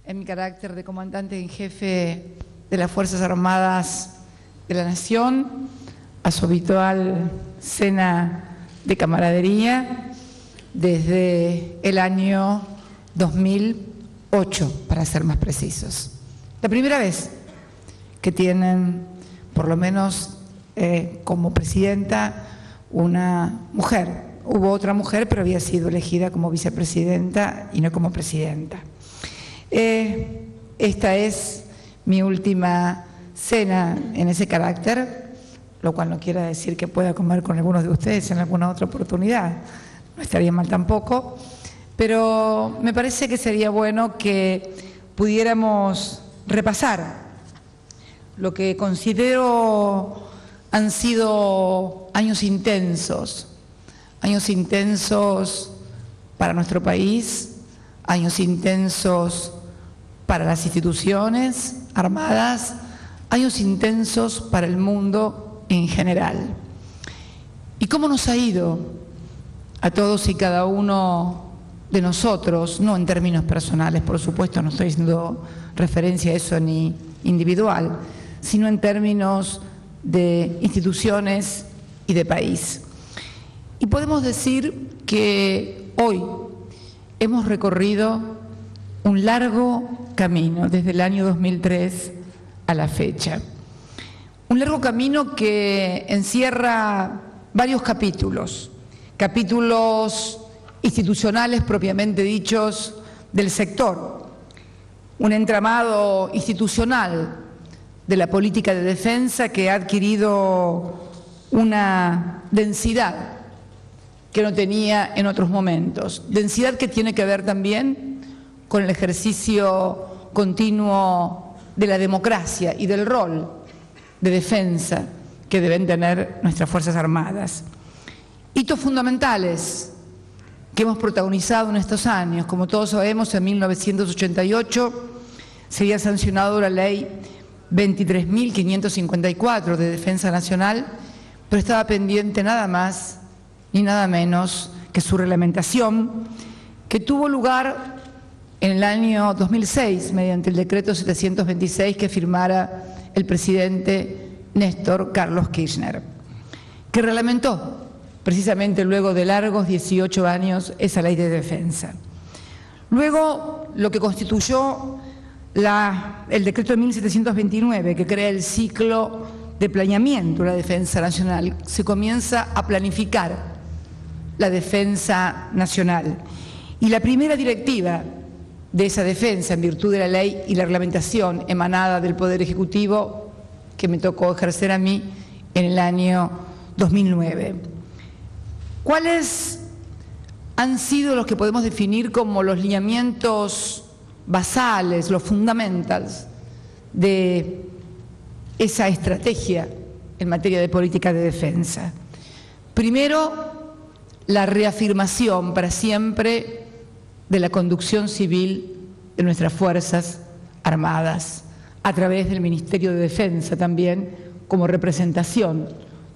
en mi carácter de comandante en jefe de las Fuerzas Armadas de la Nación, a su habitual cena de camaradería desde el año 2008, para ser más precisos. La primera vez que tienen, por lo menos como presidenta, una mujer. Hubo otra mujer, pero había sido elegida como vicepresidenta y no como presidenta. Esta es mi última cena en ese carácter, lo cual no quiere decir que pueda comer con algunos de ustedes en alguna otra oportunidad. No estaría mal tampoco, pero me parece que sería bueno que pudiéramos repasar lo que considero han sido años intensos para nuestro país, años intensos para las instituciones armadas, años intensos para el mundo en general. ¿Y cómo nos ha ido a todos y cada uno de nosotros? No en términos personales, por supuesto, no estoy haciendo referencia a eso ni individual, sino en términos de instituciones y de país. Y podemos decir que hoy hemos recorrido un largo camino desde el año 2003 a la fecha. Un largo camino que encierra varios capítulos, capítulos institucionales propiamente dichos del sector, un entramado institucional de la política de defensa que ha adquirido una densidad que no tenía en otros momentos. Densidad que tiene que ver también con el ejercicio continuo de la democracia y del rol de defensa que deben tener nuestras Fuerzas Armadas. Hitos fundamentales que hemos protagonizado en estos años. Como todos sabemos, en 1988 se había sancionado la ley 23.554 de Defensa Nacional, pero estaba pendiente nada más ni nada menos que su reglamentación, que tuvo lugar en el año 2006 mediante el decreto 726 que firmara el presidente Néstor Carlos Kirchner, que reglamentó precisamente luego de largos 18 años esa ley de defensa. Luego, lo que constituyó el decreto de 1729, que crea el ciclo de planeamiento de la defensa nacional, se comienza a planificar la defensa nacional. Y la primera directiva de esa defensa, en virtud de la ley y la reglamentación emanada del Poder Ejecutivo, que me tocó ejercer a mí en el año 2009. ¿Cuáles han sido los que podemos definir como los lineamientos basales, los fundamentals de esa estrategia en materia de política de defensa? Primero, la reafirmación para siempre de la conducción civil de nuestras Fuerzas Armadas, a través del Ministerio de Defensa también, como representación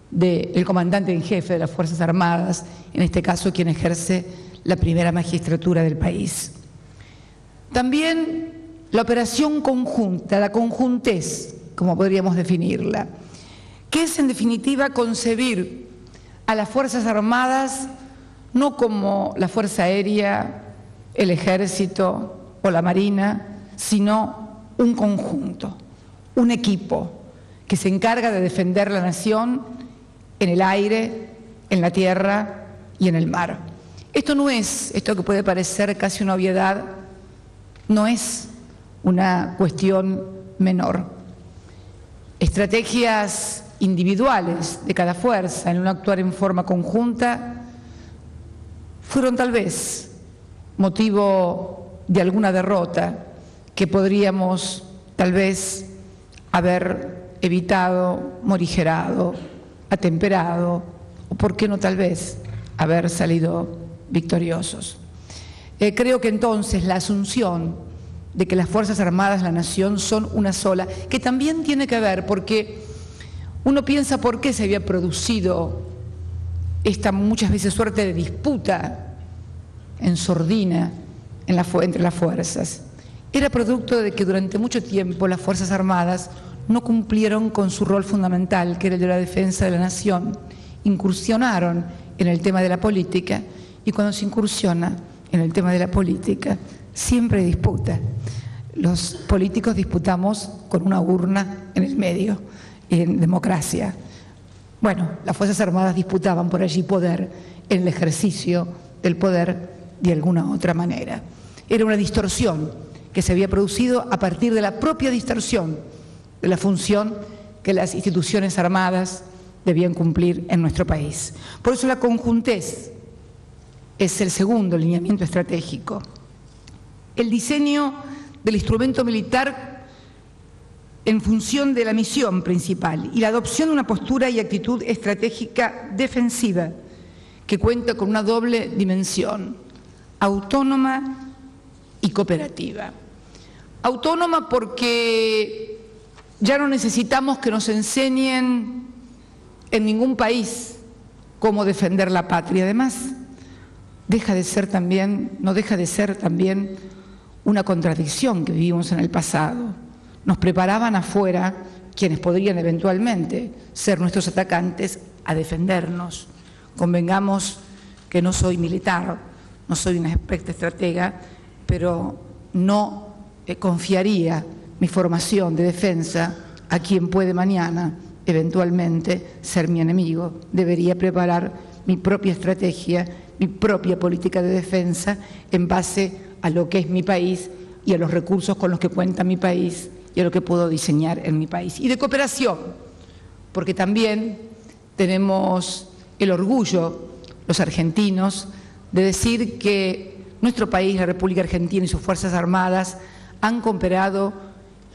del comandante en jefe de las Fuerzas Armadas, en este caso quien ejerce la primera magistratura del país. También la operación conjunta, la conjuntez, como podríamos definirla, que es en definitiva concebir a las Fuerzas Armadas no como la Fuerza Aérea, el Ejército o la Marina, sino un conjunto, un equipo que se encarga de defender la nación en el aire, en la tierra y en el mar. Esto no es, esto que puede parecer casi una obviedad, no es una cuestión menor. Estrategias individuales de cada fuerza en un actuar en forma conjunta fueron tal vez motivo de alguna derrota que podríamos tal vez haber evitado, morigerado, atemperado, o por qué no tal vez haber salido victoriosos. Creo que entonces la asunción de que las Fuerzas Armadas de la Nación son una sola, que también tiene que ver porque uno piensa por qué se había producido esta muchas veces suerte de disputa en sordina entre las fuerzas. era producto de que durante mucho tiempo las Fuerzas Armadas no cumplieron con su rol fundamental, que era el de la defensa de la nación. Incursionaron en el tema de la política, y cuando se incursiona en el tema de la política, siempre hay disputa. Los políticos disputamos con una urna en el medio, en democracia. Bueno, las Fuerzas Armadas disputaban por allí poder, en el ejercicio del poder de alguna otra manera. Era una distorsión que se había producido a partir de la propia distorsión de la función que las instituciones armadas debían cumplir en nuestro país. Por eso la conjuntez es el segundo lineamiento estratégico. El diseño del instrumento militar en función de la misión principal y la adopción de una postura y actitud estratégica defensiva que cuenta con una doble dimensión, autónoma y cooperativa. Autónoma porque ya no necesitamos que nos enseñen en ningún país cómo defender la patria. Además, no deja de ser también una contradicción que vivimos en el pasado. Nos preparaban afuera quienes podrían eventualmente ser nuestros atacantes a defendernos. Convengamos que no soy militar, no soy una experta estratega, pero no confiaría mi formación de defensa a quien puede mañana eventualmente ser mi enemigo. Debería preparar mi propia estrategia, mi propia política de defensa en base a lo que es mi país y a los recursos con los que cuenta mi país y a lo que puedo diseñar en mi país. Y de cooperación, porque también tenemos el orgullo, los argentinos, de decir que nuestro país, la República Argentina y sus Fuerzas Armadas han cooperado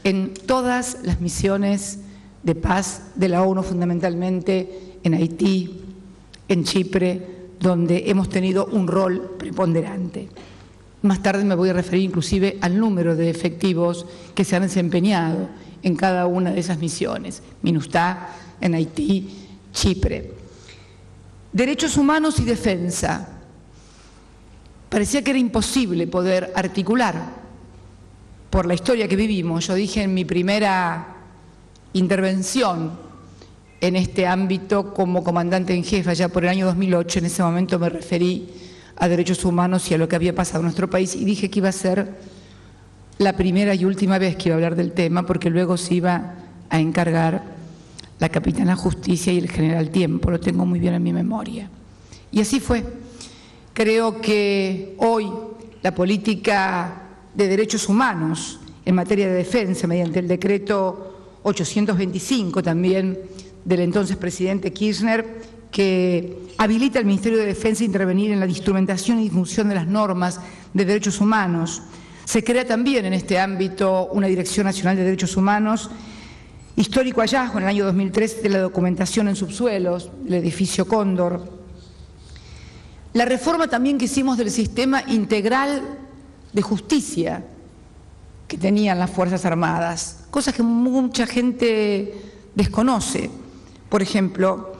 en todas las misiones de paz de la ONU, fundamentalmente en Haití, en Chipre, donde hemos tenido un rol preponderante. Más tarde me voy a referir inclusive al número de efectivos que se han desempeñado en cada una de esas misiones, MINUSTAH, en Haití, Chipre. Derechos humanos y defensa. Parecía que era imposible poder articular por la historia que vivimos. Yo dije en mi primera intervención en este ámbito como comandante en jefe allá por el año 2008, en ese momento me referí a derechos humanos y a lo que había pasado en nuestro país y dije que iba a ser la primera y última vez que iba a hablar del tema, porque luego se iba a encargar la capitana Justicia y el general Tiempo, lo tengo muy bien en mi memoria. Y así fue. Creo que hoy la política de derechos humanos en materia de defensa, mediante el decreto 825 también del entonces presidente Kirchner, que habilita al Ministerio de Defensa a intervenir en la instrumentación y difusión de las normas de derechos humanos. Se crea también en este ámbito una Dirección Nacional de Derechos Humanos, histórico hallazgo en el año 2003 de la documentación en subsuelos del edificio Cóndor. La reforma también que hicimos del sistema integral de justicia que tenían las Fuerzas Armadas, cosas que mucha gente desconoce. Por ejemplo,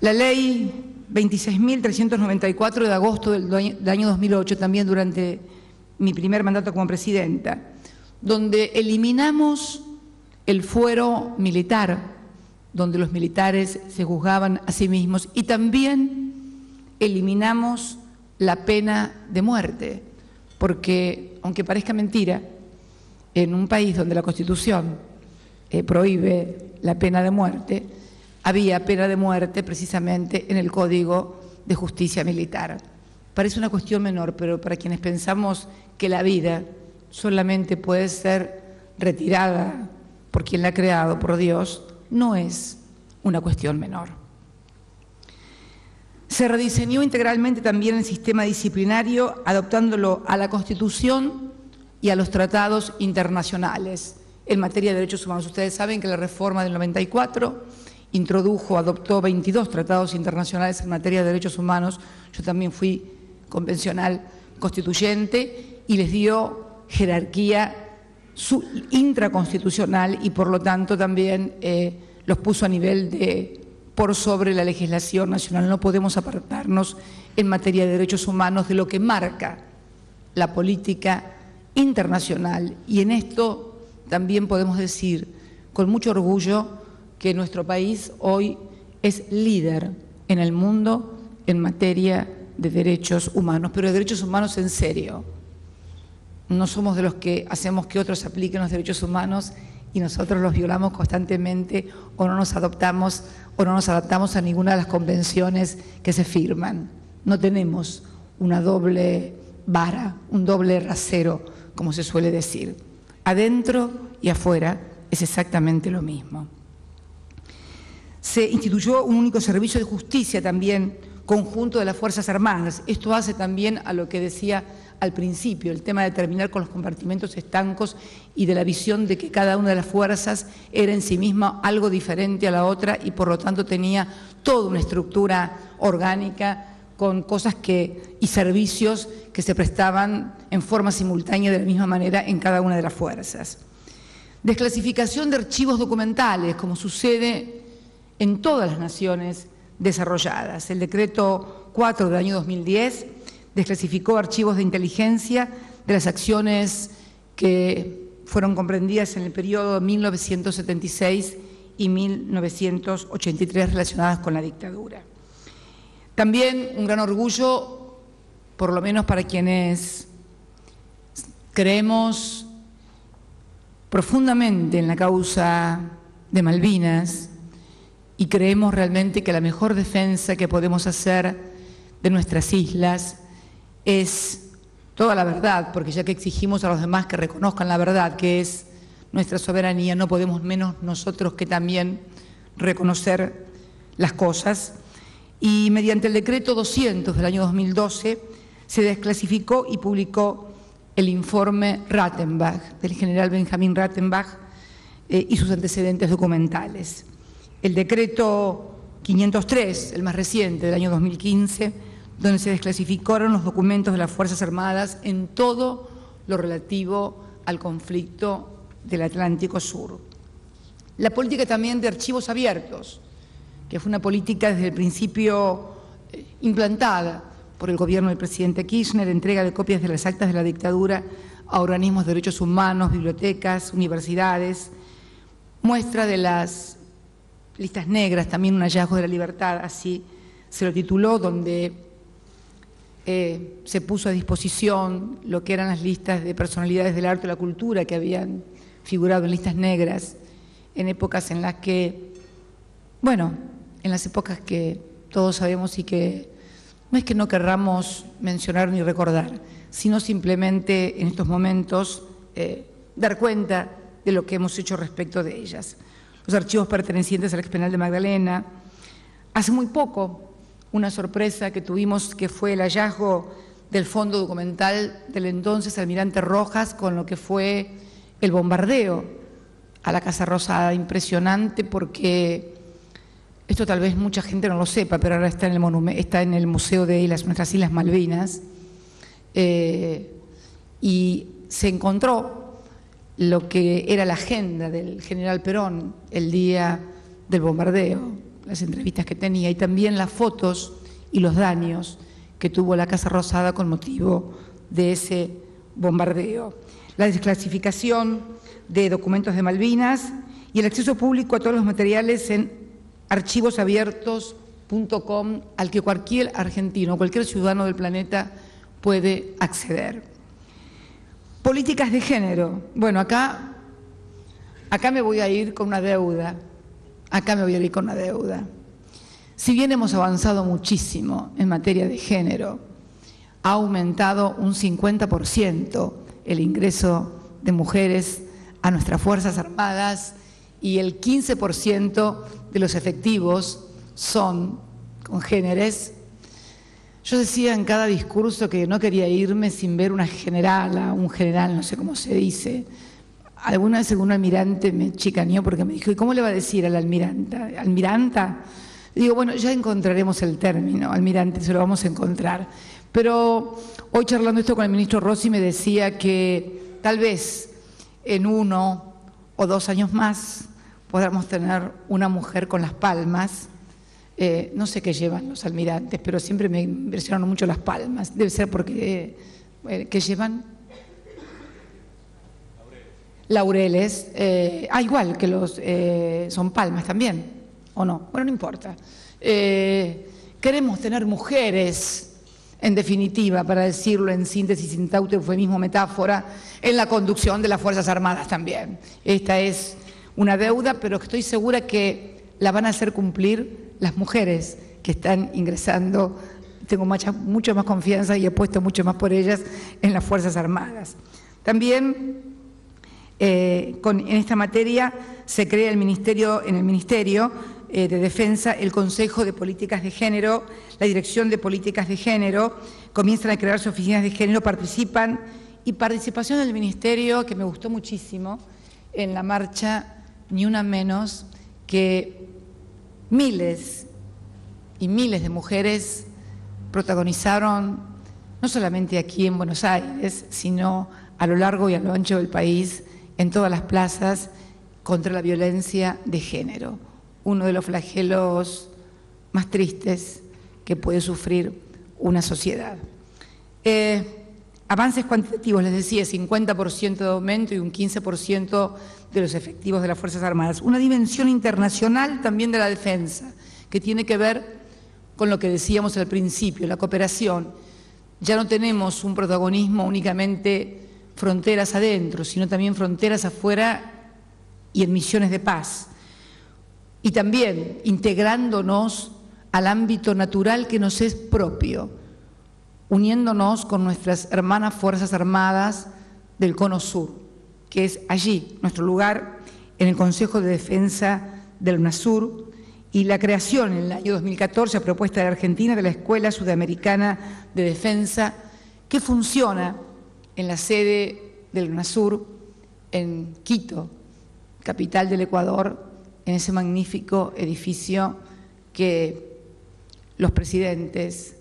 la ley 26.394 de agosto del año 2008, también durante mi primer mandato como presidenta, donde eliminamos el fuero militar, donde los militares se juzgaban a sí mismos, y también eliminamos la pena de muerte, porque, aunque parezca mentira, en un país donde la Constitución prohíbe la pena de muerte, había pena de muerte precisamente en el Código de Justicia Militar. Parece una cuestión menor, pero para quienes pensamos que la vida solamente puede ser retirada por quien la ha creado, por Dios, no es una cuestión menor. Se rediseñó integralmente también el sistema disciplinario, adaptándolo a la Constitución y a los tratados internacionales en materia de derechos humanos. Ustedes saben que la reforma del 94 adoptó 22 tratados internacionales en materia de derechos humanos. Yo también fui convencional constituyente y les dio jerarquía intraconstitucional y por lo tanto también los puso a nivel de por sobre la legislación nacional. No podemos apartarnos en materia de derechos humanos de lo que marca la política internacional. Y en esto también podemos decir con mucho orgullo que nuestro país hoy es líder en el mundo en materia de derechos humanos, pero de derechos humanos en serio. No somos de los que hacemos que otros apliquen los derechos humanos y nosotros los violamos constantemente o no nos adaptamos a ninguna de las convenciones que se firman. No tenemos una doble vara, un doble rasero, como se suele decir. Adentro y afuera es exactamente lo mismo. Se instituyó un único servicio de justicia también conjunto de las Fuerzas Armadas. Esto hace también a lo que decía al principio, el tema de terminar con los compartimentos estancos y de la visión de que cada una de las fuerzas era en sí misma algo diferente a la otra y por lo tanto tenía toda una estructura orgánica con cosas y servicios que se prestaban en forma simultánea de la misma manera en cada una de las fuerzas. Desclasificación de archivos documentales, como sucede en todas las naciones desarrolladas. El decreto 4 del año 2010 desclasificó archivos de inteligencia de las acciones que fueron comprendidas en el periodo 1976 y 1983 relacionadas con la dictadura. También un gran orgullo, por lo menos para quienes creemos profundamente en la causa de Malvinas y creemos realmente que la mejor defensa que podemos hacer de nuestras islas es toda la verdad, porque ya que exigimos a los demás que reconozcan la verdad, que es nuestra soberanía, no podemos menos nosotros que también reconocer las cosas. Y mediante el decreto 200 del año 2012 se desclasificó y publicó el informe Rattenbach, del general Benjamin Rattenbach y sus antecedentes documentales. El decreto 503, el más reciente, del año 2015, donde se desclasificaron los documentos de las Fuerzas Armadas en todo lo relativo al conflicto del Atlántico Sur. La política también de archivos abiertos, que fue una política desde el principio implantada por el gobierno del presidente Kirchner, entrega de copias de las actas de la dictadura a organismos de derechos humanos, bibliotecas, universidades, muestra de las listas negras, también un hallazgo de la libertad, así se lo tituló, donde se puso a disposición lo que eran las listas de personalidades del arte y la cultura que habían figurado en listas negras en épocas en las que, bueno, en las épocas que todos sabemos y que no es que no querramos mencionar ni recordar, sino simplemente en estos momentos dar cuenta de lo que hemos hecho respecto de ellas. Los archivos pertenecientes al expenal de Magdalena. Hace muy poco, una sorpresa que tuvimos que fue el hallazgo del fondo documental del entonces almirante Rojas con lo que fue el bombardeo a la Casa Rosada. Impresionante porque esto tal vez mucha gente no lo sepa, pero ahora está en el Museo de nuestras Islas Malvinas y se encontró lo que era la agenda del general Perón el día del bombardeo, las entrevistas que tenía y también las fotos y los daños que tuvo la Casa Rosada con motivo de ese bombardeo. La desclasificación de documentos de Malvinas y el acceso público a todos los materiales en archivosabiertos.com al que cualquier argentino, cualquier ciudadano del planeta puede acceder. Políticas de género. Bueno, acá me voy a ir con una deuda. Si bien hemos avanzado muchísimo en materia de género, ha aumentado un 50% el ingreso de mujeres a nuestras Fuerzas Armadas y el 15% de los efectivos son congéneres. Yo decía en cada discurso que no quería irme sin ver una generala, un general, no sé cómo se dice. Alguna vez algún almirante me chicaneó porque me dijo, ¿y cómo le va a decir a la almiranta? ¿Almiranta? Digo, bueno, ya encontraremos el término, almirante, se lo vamos a encontrar. Pero hoy charlando esto con el ministro Rossi me decía que tal vez en 1 o 2 años más podamos tener una mujer con las palmas. No sé qué llevan los almirantes, pero siempre me impresionaron mucho las palmas. Debe ser porque, ¿qué llevan? laureles, igual que los son palmas también, ¿o no? Bueno, no importa. Queremos tener mujeres, en definitiva, para decirlo en síntesis, sin tanto eufemismo, metáfora, en la conducción de las Fuerzas Armadas también. Esta es una deuda, pero estoy segura que la van a hacer cumplir las mujeres que están ingresando. Tengo mucho más confianza y he puesto mucho más por ellas en las Fuerzas Armadas. También en esta materia se crea en el Ministerio de Defensa el Consejo de Políticas de Género, la Dirección de Políticas de Género, comienzan a crearse oficinas de género, participación del Ministerio, que me gustó muchísimo, en la marcha Ni Una Menos, que miles y miles de mujeres protagonizaron, no solamente aquí en Buenos Aires, sino a lo largo y a lo ancho del país, en todas las plazas, contra la violencia de género, uno de los flagelos más tristes que puede sufrir una sociedad. Avances cuantitativos, les decía, 50% de aumento y un 15% de los efectivos de las Fuerzas Armadas. Una dimensión internacional también de la defensa, que tiene que ver con lo que decíamos al principio, la cooperación. Ya no tenemos un protagonismo únicamente fronteras adentro, sino también fronteras afuera y en misiones de paz. Y también integrándonos al ámbito natural que nos es propio, uniéndonos con nuestras hermanas Fuerzas Armadas del Cono Sur, que es allí nuestro lugar en el Consejo de Defensa del UNASUR, y la creación en el año 2014, a propuesta de la Argentina, de la Escuela Sudamericana de Defensa, que funciona en la sede del UNASUR en Quito, capital del Ecuador, en ese magnífico edificio que los presidentes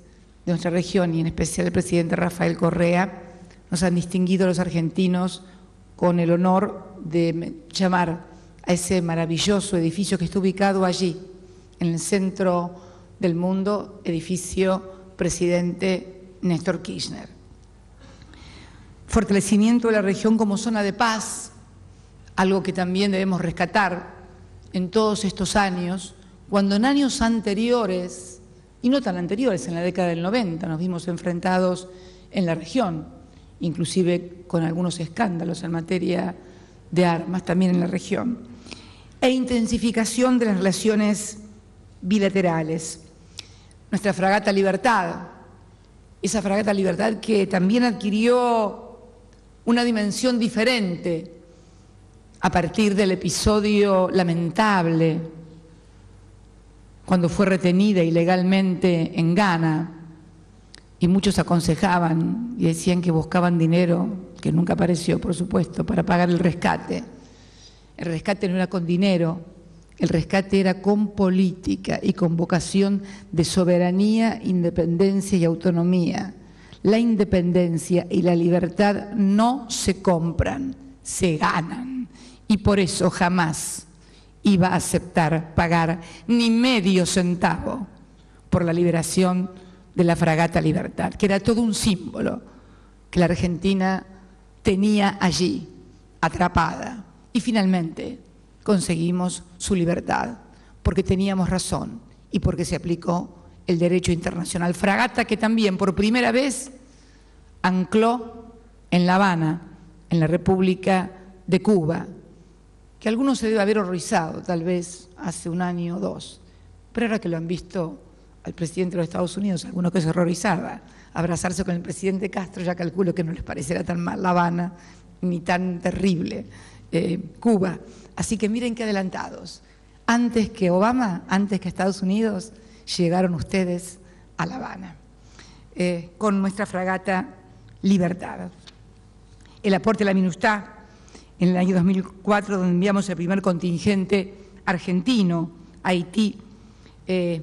de nuestra región, y en especial el presidente Rafael Correa, nos han distinguido a los argentinos con el honor de llamar a ese maravilloso edificio que está ubicado allí, en el centro del mundo, edificio presidente Néstor Kirchner. Fortalecimiento de la región como zona de paz, algo que también debemos rescatar en todos estos años, cuando en años anteriores, y no tan anteriores, en la década del 90, nos vimos enfrentados en la región, inclusive con algunos escándalos en materia de armas también en la región, e intensificación de las relaciones bilaterales. Nuestra fragata Libertad, esa fragata Libertad que también adquirió una dimensión diferente a partir del episodio lamentable cuando fue retenida ilegalmente en Ghana, y muchos aconsejaban y decían que buscaban dinero, que nunca apareció, por supuesto, para pagar el rescate. El rescate no era con dinero, el rescate era con política y con vocación de soberanía, independencia y autonomía. La independencia y la libertad no se compran, se ganan. Y por eso jamás iba a aceptar pagar ni medio centavo por la liberación de la fragata Libertad, que era todo un símbolo que la Argentina tenía allí, atrapada. Y finalmente conseguimos su libertad, porque teníamos razón y porque se aplicó el derecho internacional. Fragata que también por primera vez ancló en La Habana, en la República de Cuba, que algunos se debe haber horrorizado, tal vez hace un año o dos, pero ahora que lo han visto al presidente de los Estados Unidos, alguno que se horrorizaba, abrazarse con el presidente Castro, ya calculo que no les parecerá tan mal La Habana, ni tan terrible Cuba. Así que miren qué adelantados. Antes que Obama, antes que Estados Unidos, llegaron ustedes a La Habana, con nuestra fragata Libertad. El aporte de la MINUSTAH en el año 2004, donde enviamos el primer contingente argentino a Haití.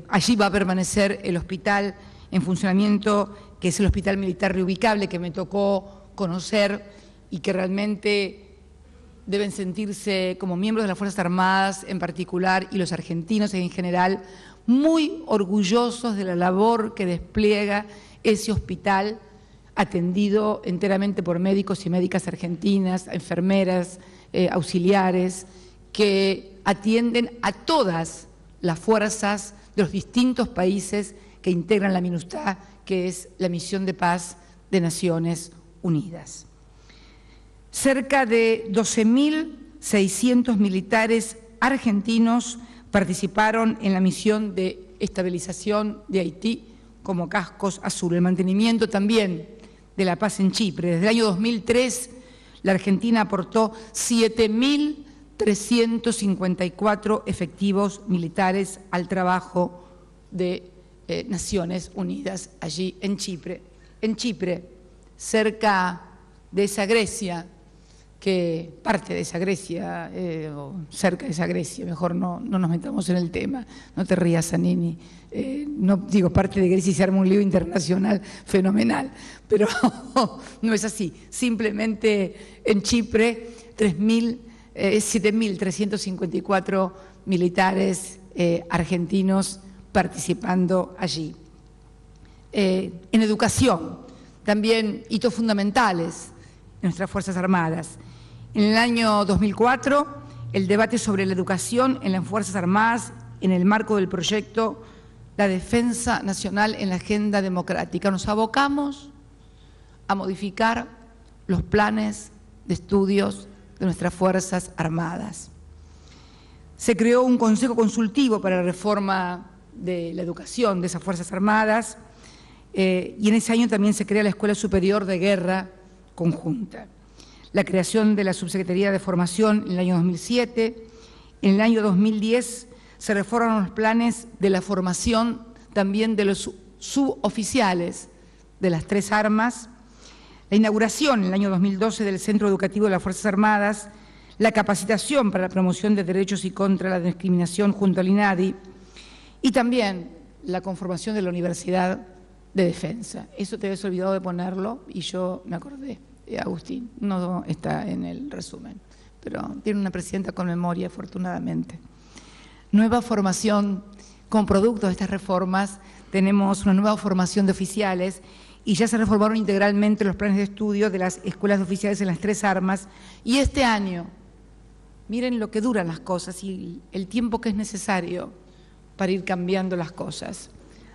Allí va a permanecer el hospital en funcionamiento, que es el Hospital Militar Reubicable, que me tocó conocer y que realmente deben sentirse como miembros de las Fuerzas Armadas en particular y los argentinos en general muy orgullosos de la labor que despliega ese hospital, atendido enteramente por médicos y médicas argentinas, enfermeras, auxiliares que atienden a todas las fuerzas de los distintos países que integran la MINUSTAH, que es la Misión de Paz de Naciones Unidas. Cerca de 12.600 militares argentinos participaron en la misión de estabilización de Haití como Cascos Azul, el mantenimiento también de la paz en Chipre. Desde el año 2003, la Argentina aportó 7.354 efectivos militares al trabajo de Naciones Unidas allí en Chipre. En Chipre, cerca de esa Grecia, que parte de esa Grecia, o cerca de esa Grecia, mejor no nos metamos en el tema, no te rías, Zanini, no digo parte de Grecia y se arma un lío internacional fenomenal, pero no es así, simplemente en Chipre 7.354 militares argentinos participando allí. En educación, también hitos fundamentales en nuestras Fuerzas Armadas. En el año 2004, el debate sobre la educación en las Fuerzas Armadas en el marco del proyecto La Defensa Nacional en la Agenda Democrática. Nos abocamos a modificar los planes de estudios de nuestras Fuerzas Armadas. Se creó un consejo consultivo para la reforma de la educación de esas Fuerzas Armadas y en ese año también se crea la Escuela Superior de Guerra Conjunta. La creación de la Subsecretaría de Formación en el año 2007. En el año 2010 se reforman los planes de la formación también de los suboficiales de las tres armas. La inauguración en el año 2012 del Centro Educativo de las Fuerzas Armadas, la capacitación para la promoción de derechos y contra la discriminación junto al INADI y también la conformación de la Universidad de Defensa. Eso te habías olvidado de ponerlo y yo me acordé. Agustín, no está en el resumen, pero tiene una presidenta con memoria, afortunadamente. Nueva formación, con producto de estas reformas, tenemos una nueva formación de oficiales y ya se reformaron integralmente los planes de estudio de las escuelas de oficiales en las tres armas. Y este año, miren lo que duran las cosas y el tiempo que es necesario para ir cambiando las cosas.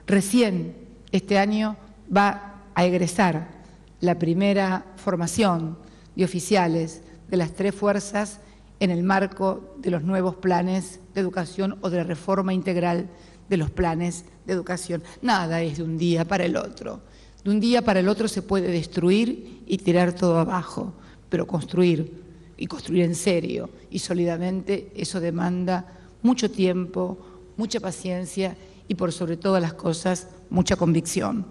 Recién este año va a egresar la primera formación de oficiales de las tres fuerzas en el marco de los nuevos planes de educación o de la reforma integral de los planes de educación. Nada es de un día para el otro. De un día para el otro se puede destruir y tirar todo abajo, pero construir, y construir en serio y sólidamente, eso demanda mucho tiempo, mucha paciencia y por sobre todas las cosas, mucha convicción.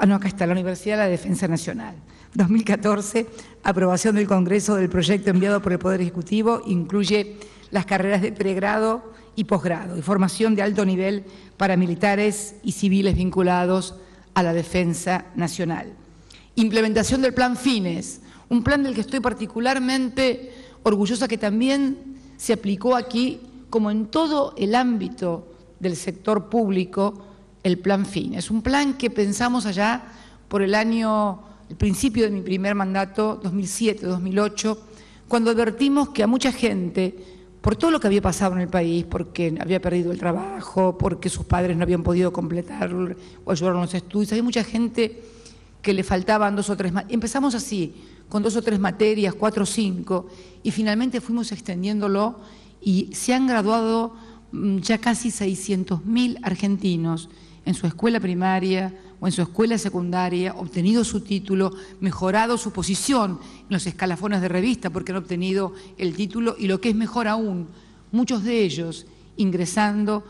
No, acá está, la Universidad de la Defensa Nacional. 2014, aprobación del Congreso del proyecto enviado por el Poder Ejecutivo, incluye las carreras de pregrado y posgrado y formación de alto nivel para militares y civiles vinculados a la defensa nacional. Implementación del Plan Fines, un plan del que estoy particularmente orgullosa que también se aplicó aquí, como en todo el ámbito del sector público, el Plan Fines. Un plan que pensamos allá por el principio de mi primer mandato, 2007-2008, cuando advertimos que a mucha gente, por todo lo que había pasado en el país, porque había perdido el trabajo, porque sus padres no habían podido completar o ayudar en los estudios, había mucha gente que le faltaban 2 o 3 materias. Empezamos así, con 2 o 3 materias, 4 o 5, y finalmente fuimos extendiéndolo y se han graduado ya casi 600.000 argentinos en su escuela primaria o en su escuela secundaria, obtenido su título, mejorado su posición en los escalafones de revista porque han obtenido el título y lo que es mejor aún, muchos de ellos ingresando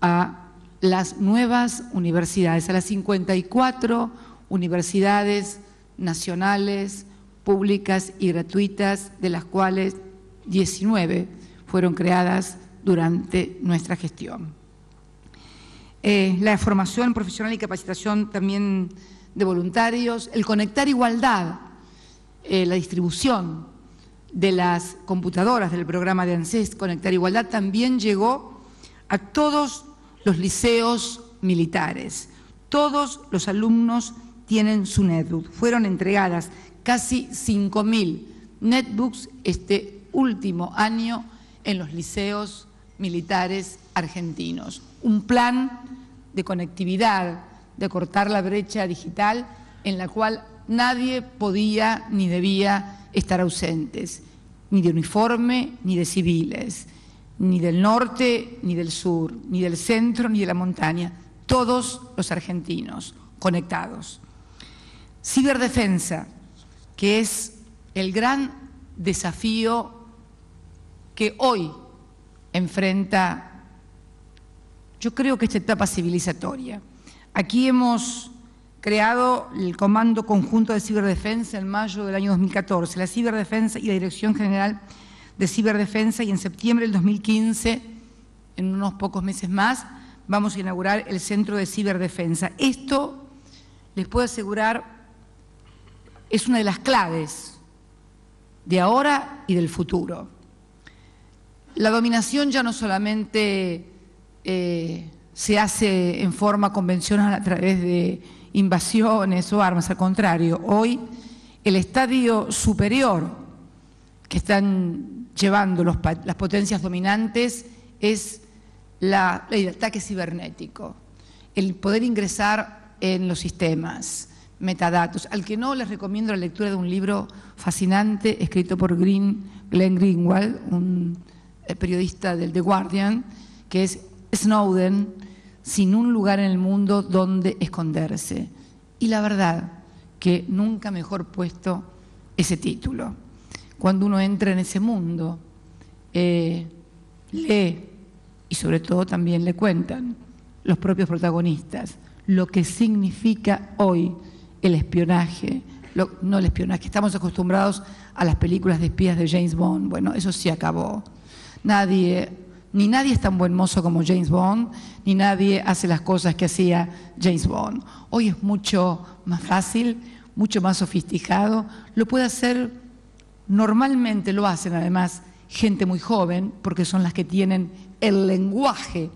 a las nuevas universidades, a las 54 universidades nacionales, públicas y gratuitas, de las cuales 19 fueron creadas durante nuestra gestión. La formación profesional y capacitación también de voluntarios, el conectar igualdad, la distribución de las computadoras del programa de ANSES Conectar Igualdad también llegó a todos los liceos militares. Todos los alumnos tienen su netbook. Fueron entregadas casi 5.000 netbooks este último año en los liceos militares argentinos. Un plan de conectividad, de cortar la brecha digital en la cual nadie podía ni debía estar ausentes, ni de uniforme ni de civiles, ni del norte ni del sur, ni del centro ni de la montaña, todos los argentinos conectados. Ciberdefensa, que es el gran desafío que hoy enfrenta, yo creo que esta etapa civilizatoria. Aquí hemos creado el Comando Conjunto de Ciberdefensa en mayo del año 2014, la Ciberdefensa y la Dirección General de Ciberdefensa, y en septiembre del 2015, en unos pocos meses más, vamos a inaugurar el Centro de Ciberdefensa. Esto, les puedo asegurar, es una de las claves de ahora y del futuro. La dominación ya no solamente se hace en forma convencional a través de invasiones o armas, al contrario, hoy el estadio superior que están llevando las potencias dominantes es el ataque cibernético, el poder ingresar en los sistemas, metadatos. Al que no, les recomiendo la lectura de un libro fascinante escrito por Glenn Greenwald, un periodista del The Guardian, que es Snowden, sin un lugar en el mundo donde esconderse. Y la verdad que nunca mejor puesto ese título. Cuando uno entra en ese mundo, lee y sobre todo también le cuentan los propios protagonistas lo que significa hoy el espionaje, no el espionaje, estamos acostumbrados a las películas de espías de James Bond. Bueno, eso se acabó. Ni nadie es tan buen mozo como James Bond, ni nadie hace las cosas que hacía James Bond. Hoy es mucho más fácil, mucho más sofisticado, lo puede hacer, normalmente lo hacen además gente muy joven, porque son las que tienen el lenguaje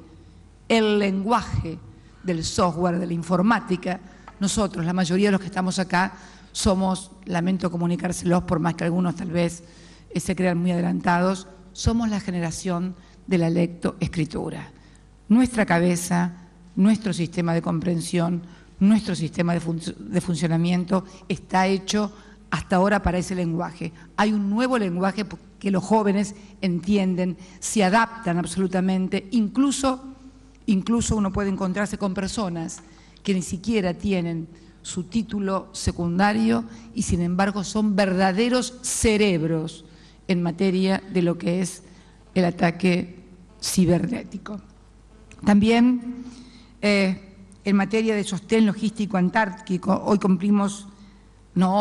del software, de la informática. Nosotros, la mayoría de los que estamos acá, somos, lamento comunicárselos, por más que algunos tal vez se crean muy adelantados, somos la generación de la lectoescritura. Nuestra cabeza, nuestro sistema de comprensión, nuestro sistema de funcionamiento está hecho hasta ahora para ese lenguaje. Hay un nuevo lenguaje que los jóvenes entienden, se adaptan absolutamente, incluso uno puede encontrarse con personas que ni siquiera tienen su título secundario y sin embargo son verdaderos cerebros en materia de lo que es el ataque cibernético. También en materia de sostén logístico antártico,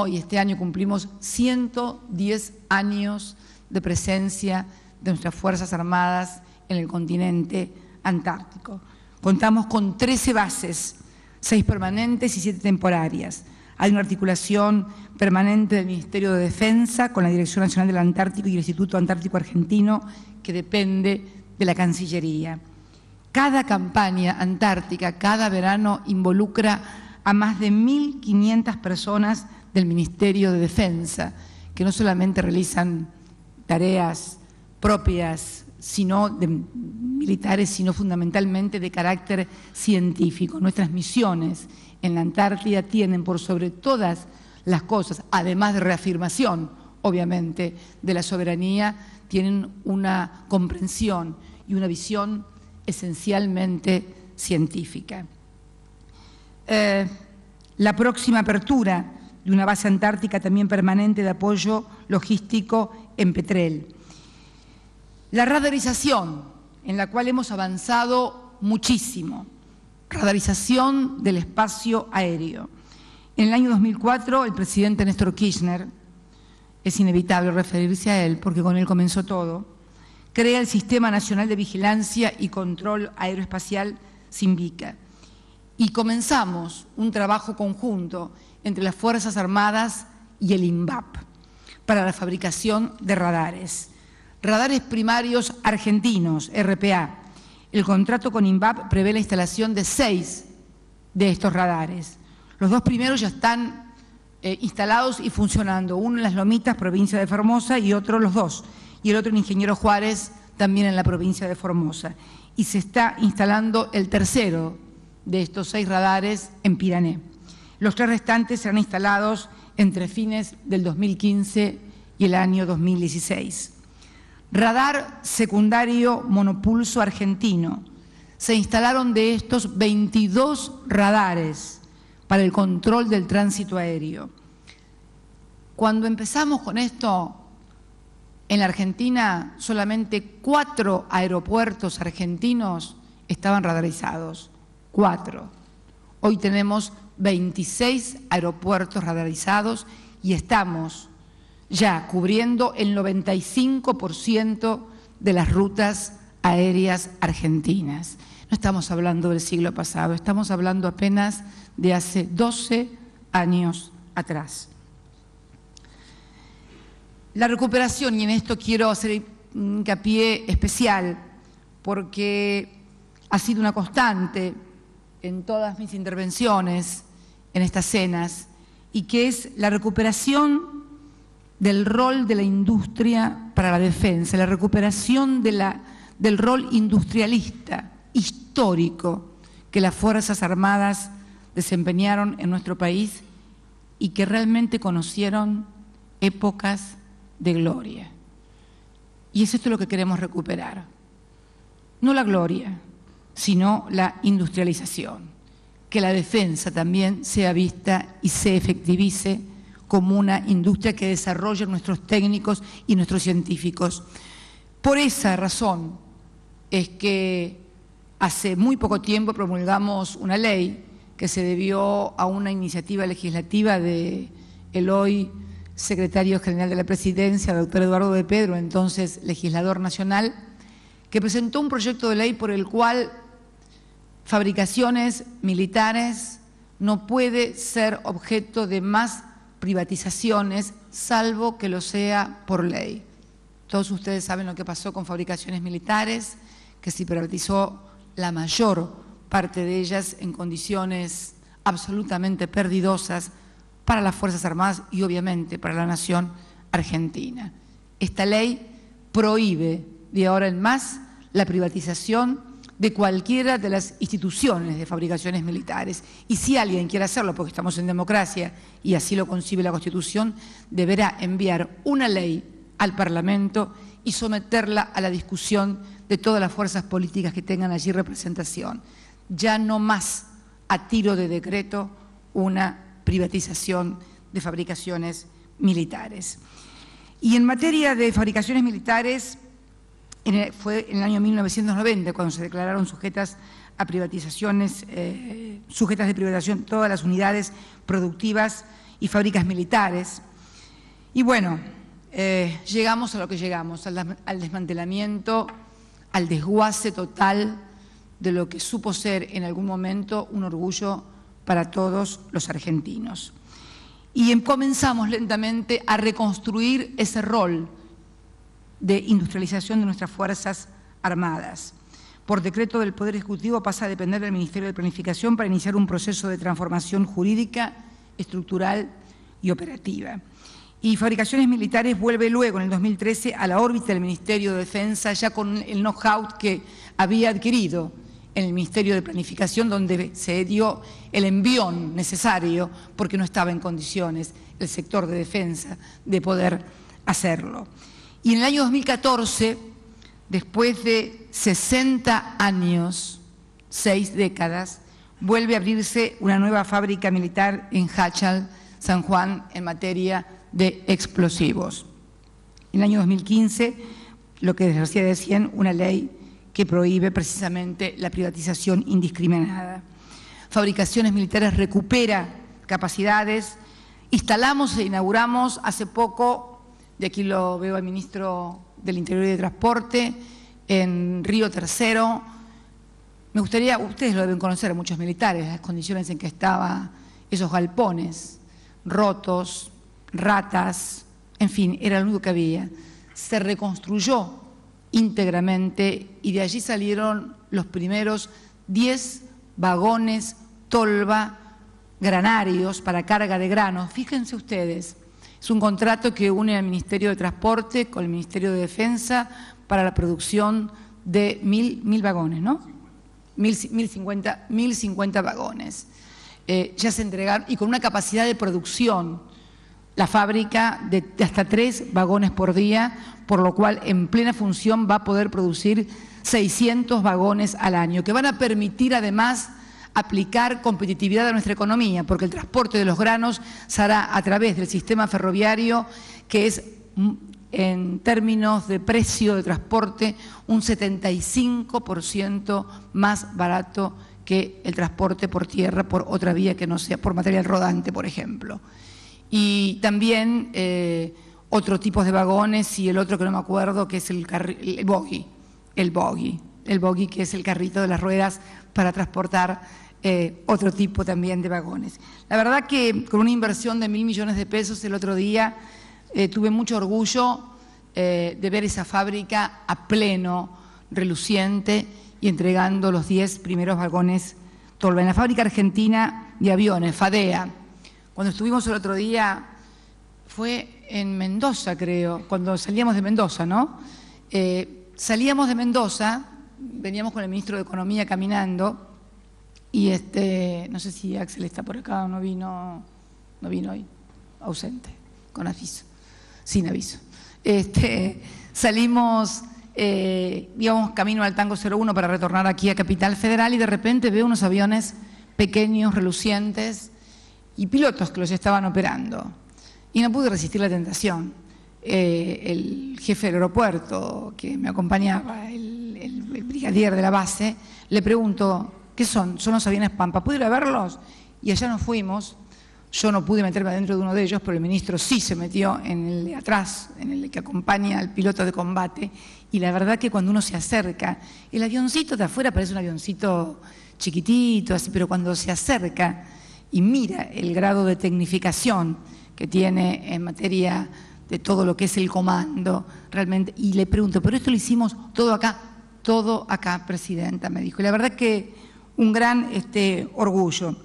este año cumplimos 110 años de presencia de nuestras Fuerzas Armadas en el continente antártico. Contamos con 13 bases, 6 permanentes y 7 temporarias. Hay una articulación permanente del Ministerio de Defensa con la Dirección Nacional del Antártico y el Instituto Antártico Argentino, que depende de la Cancillería. Cada campaña antártica, cada verano, involucra a más de 1.500 personas del Ministerio de Defensa, que no solamente realizan tareas propias militares, sino fundamentalmente de carácter científico. Nuestras misiones en la Antártida tienen por sobre todas las cosas, además de reafirmación, obviamente, de la soberanía, tienen una comprensión y una visión esencialmente científica. La próxima apertura de una base antártica también permanente de apoyo logístico en Petrel. La radarización, en la cual hemos avanzado muchísimo, radarización del espacio aéreo. En el año 2004, el presidente Néstor Kirchner, es inevitable referirse a él porque con él comenzó todo, crea el Sistema Nacional de Vigilancia y Control Aeroespacial, SINVICA, y comenzamos un trabajo conjunto entre las Fuerzas Armadas y el INVAP para la fabricación de radares. Radares primarios argentinos, RPA. El contrato con INVAP prevé la instalación de 6 de estos radares. Los 2 primeros ya están instalados y funcionando, uno en Las Lomitas, provincia de Formosa, y otro, los 2, y el otro en Ingeniero Juárez, también en la provincia de Formosa. Y se está instalando el tercero de estos 6 radares en Pirané. Los 3 restantes serán instalados entre fines del 2015 y el año 2016. Radar secundario monopulso argentino. Se instalaron de estos 22 radares para el control del tránsito aéreo. Cuando empezamos con esto, en la Argentina solamente 4 aeropuertos argentinos estaban radarizados. 4. Hoy tenemos 26 aeropuertos radarizados y estamos ya cubriendo el 95% de las rutas aéreas argentinas. No estamos hablando del siglo pasado, estamos hablando apenas de hace 12 años atrás. La recuperación, y en esto quiero hacer hincapié especial, porque ha sido una constante en todas mis intervenciones en estas cenas, y que es la recuperación del rol de la industria para la defensa, la recuperación del rol industrialista, histórico, que las Fuerzas Armadas desempeñaron en nuestro país y que realmente conocieron épocas de gloria. Y es esto lo que queremos recuperar. No la gloria, sino la industrialización. Que la defensa también sea vista y se efectivice como una industria que desarrollen nuestros técnicos y nuestros científicos. Por esa razón es que hace muy poco tiempo promulgamos una ley que se debió a una iniciativa legislativa de el hoy secretario general de la Presidencia, doctor Eduardo de Pedro, entonces legislador nacional, que presentó un proyecto de ley por el cual fabricaciones militares no puede ser objeto de más privatizaciones, salvo que lo sea por ley. Todos ustedes saben lo que pasó con fabricaciones militares, que se privatizó la mayor parte de ellas en condiciones absolutamente perdidosas para las Fuerzas Armadas y obviamente para la nación argentina. Esta ley prohíbe de ahora en más la privatización de cualquiera de las instituciones de fabricaciones militares. Y si alguien quiere hacerlo, porque estamos en democracia y así lo concibe la Constitución, deberá enviar una ley al Parlamento y someterla a la discusión de todas las fuerzas políticas que tengan allí representación. Ya no más a tiro de decreto una privatización de fabricaciones militares. Y en materia de fabricaciones militares, fue en el año 1990 cuando se declararon sujetas a privatizaciones, sujetas de privatización todas las unidades productivas y fábricas militares. Y bueno, llegamos a lo que llegamos, al desmantelamiento, al desguace total de lo que supo ser en algún momento un orgullo para todos los argentinos. Y comenzamos lentamente a reconstruir ese rol de industrialización de nuestras Fuerzas Armadas. Por decreto del Poder Ejecutivo pasa a depender del Ministerio de Planificación para iniciar un proceso de transformación jurídica, estructural y operativa. Y Fabricaciones Militares vuelve luego, en el 2013, a la órbita del Ministerio de Defensa, ya con el know-how que había adquirido en el Ministerio de Planificación, donde se dio el envión necesario, porque no estaba en condiciones el sector de defensa de poder hacerlo. Y en el año 2014, después de 60 años, 6 décadas, vuelve a abrirse una nueva fábrica militar en Háchal, San Juan, en materia de explosivos. En el año 2015, lo que decía decían, una ley que prohíbe precisamente la privatización indiscriminada. Fabricaciones Militares recupera capacidades. Instalamos e inauguramos hace poco, de aquí lo veo al ministro del Interior y de Transporte, en Río Tercero. Me gustaría, ustedes lo deben conocer a muchos militares, las condiciones en que estaban esos galpones, rotos, ratas, en fin, era lo único que había. Se reconstruyó íntegramente y de allí salieron los primeros 10 vagones tolva granarios para carga de granos. Fíjense ustedes, Es un contrato que une al Ministerio de Transporte con el Ministerio de Defensa para la producción de 1.000 vagones, ¿no? 1.050 vagones. Ya se entregaron, y con una capacidad de producción, la fábrica de hasta 3 vagones por día, por lo cual en plena función va a poder producir 600 vagones al año, que van a permitir además aplicar competitividad a nuestra economía, porque el transporte de los granos se hará a través del sistema ferroviario, que es, en términos de precio de transporte, un 75% más barato que el transporte por tierra, por otra vía que no sea por material rodante, por ejemplo. Y también otros tipos de vagones, y el otro que no me acuerdo, que es el bogie, que es el carrito de las ruedas para transportar otro tipo también de vagones. La verdad que con una inversión de 1.000 millones de pesos el otro día tuve mucho orgullo de ver esa fábrica a pleno, reluciente y entregando los 10 primeros vagones Tolva. En la fábrica argentina de aviones, FADEA, cuando estuvimos el otro día, fue en Mendoza, creo, cuando salíamos de Mendoza, ¿no? Salíamos de Mendoza, veníamos con el ministro de Economía caminando, y no sé si Axel está por acá o no vino hoy, ausente, con aviso, sin aviso. Salimos, íbamos camino al Tango 01 para retornar aquí a Capital Federal, y de repente veo unos aviones pequeños, relucientes, y pilotos que los estaban operando. Y no pude resistir la tentación. El jefe del aeropuerto que me acompañaba, el brigadier de la base, le pregunto: ¿qué son? Son los aviones Pampa, ¿puedo ir a verlos? Y allá nos fuimos. Yo no pude meterme adentro de uno de ellos, pero el ministro sí se metió en el de atrás, en el que acompaña al piloto de combate, y la verdad que cuando uno se acerca, el avioncito de afuera parece un avioncito chiquitito, así, pero cuando se acerca y mira el grado de tecnificación que tiene en materia de todo lo que es el comando, realmente, y le pregunto: ¿pero esto lo hicimos todo acá? Todo acá, presidenta, me dijo. Y la verdad que un gran orgullo.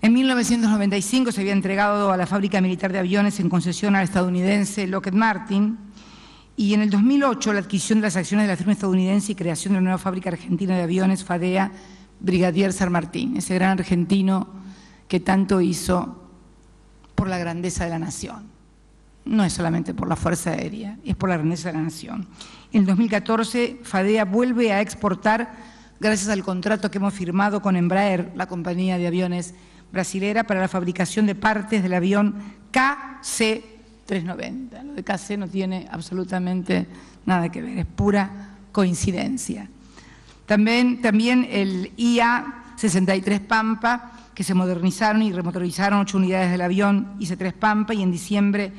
En 1995 se había entregado a la fábrica militar de aviones en concesión al estadounidense Lockheed Martin, y en el 2008 la adquisición de las acciones de la firma estadounidense y creación de la nueva fábrica argentina de aviones, FADEA, Brigadier San Martín, ese gran argentino que tanto hizo por la grandeza de la nación. No es solamente por la Fuerza Aérea, es por la grandeza de la nación. En el 2014, FADEA vuelve a exportar, gracias al contrato que hemos firmado con Embraer, la compañía de aviones brasilera, para la fabricación de partes del avión KC-390. Lo de KC no tiene absolutamente nada que ver, es pura coincidencia. También el IA-63 Pampa, que se modernizaron y remotorizaron 8 unidades del avión IC-3 Pampa, y en diciembre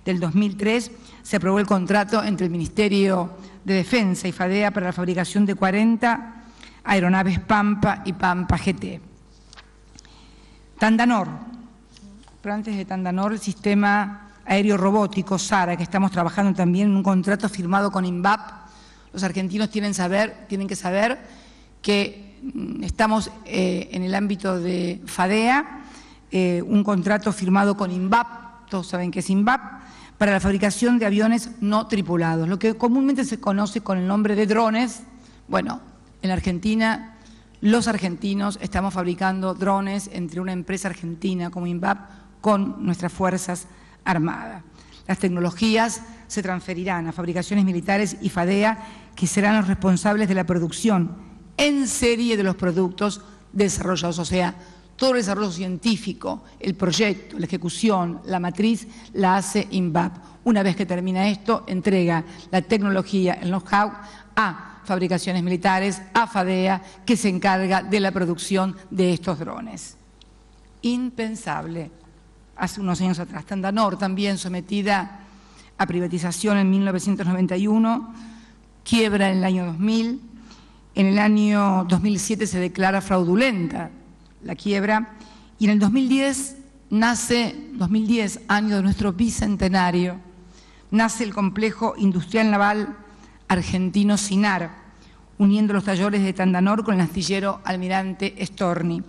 del 2003 se aprobó el contrato entre el Ministerio de Defensa y FADEA para la fabricación de 40 aeronaves Pampa y Pampa GT. Tandanor, pero antes de Tandanor, el sistema aéreo robótico SARA, que estamos trabajando también en un contrato firmado con INVAP. Los argentinos tienen que saber que estamos en el ámbito de FADEA, un contrato firmado con INVAP, todos saben que es INVAP, para la fabricación de aviones no tripulados, lo que comúnmente se conoce con el nombre de drones. Bueno, en la Argentina, los argentinos estamos fabricando drones entre una empresa argentina como INVAP con nuestras Fuerzas Armadas. Las tecnologías se transferirán a fabricaciones militares y FADEA, que serán los responsables de la producción en serie de los productos desarrollados, o sea, todo el desarrollo científico, el proyecto, la ejecución, la matriz, la hace INVAP. Una vez que termina esto, entrega la tecnología, el know-how a fabricaciones militares, a FADEA, que se encarga de la producción de estos drones. Impensable. Hace unos años atrás, Tandanor, también sometida a privatización en 1991, quiebra en el año 2000, en el año 2007 se declara fraudulenta la quiebra, y en el 2010 año de nuestro bicentenario, nace el complejo industrial naval argentino SINAR, uniendo los talleres de Tandanor con el astillero Almirante Storni,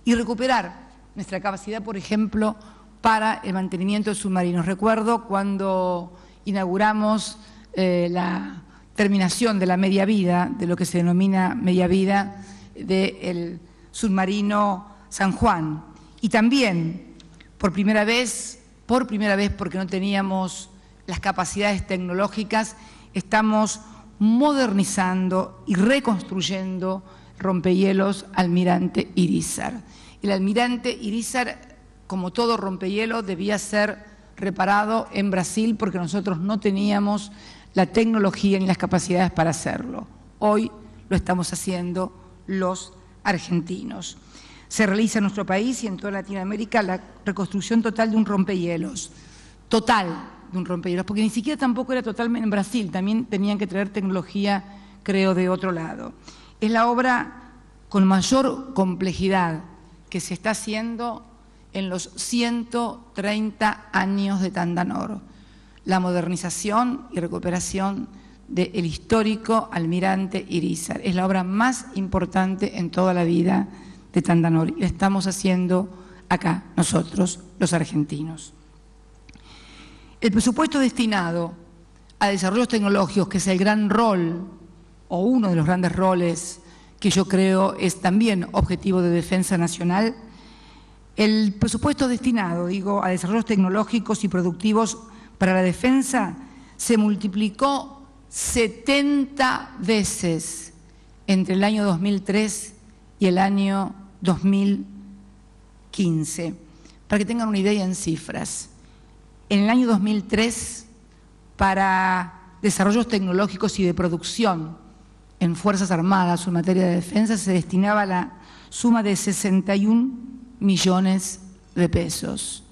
y recuperar nuestra capacidad, por ejemplo, para el mantenimiento de submarinos. Recuerdo cuando inauguramos la terminación de la media vida, de lo que se denomina media vida, del submarino San Juan. Y también, por primera vez, porque no teníamos las capacidades tecnológicas, estamos modernizando y reconstruyendo rompehielos Almirante Irízar. El Almirante Irízar, como todo rompehielo, debía ser reparado en Brasil porque nosotros no teníamos la tecnología ni las capacidades para hacerlo. Hoy lo estamos haciendo los argentinos. Se realiza en nuestro país y en toda Latinoamérica la reconstrucción total de un rompehielos. Total de un rompehielos, porque ni siquiera tampoco era totalmente en Brasil, también tenían que traer tecnología, creo, de otro lado. Es la obra con mayor complejidad que se está haciendo en los 130 años de Tandanor. La modernización y recuperación del histórico Almirante Irízar. Es la obra más importante en toda la vida de Tandanor y la estamos haciendo acá, nosotros, los argentinos. El presupuesto destinado a desarrollos tecnológicos, que es el gran rol, o uno de los grandes roles que yo creo es también objetivo de defensa nacional, el presupuesto destinado, digo, a desarrollos tecnológicos y productivos para la defensa se multiplicó 70 veces entre el año 2003 y el año 2015. Para que tengan una idea en cifras, en el año 2003, para desarrollos tecnológicos y de producción en Fuerzas Armadas o en materia de defensa, se destinaba la suma de 61 millones de pesos.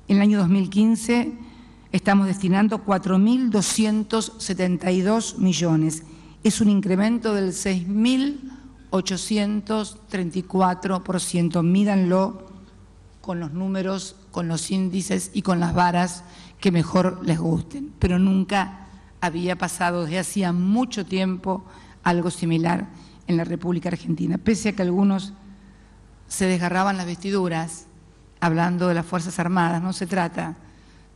En el año 2015 estamos destinando 4.272 millones. Es un incremento del 6.834%. Mídanlo con los números, con los índices y con las varas que mejor les gusten. Pero nunca había pasado desde hacía mucho tiempo algo similar en la República Argentina, pese a que algunos se desgarraban las vestiduras hablando de las Fuerzas Armadas. No se trata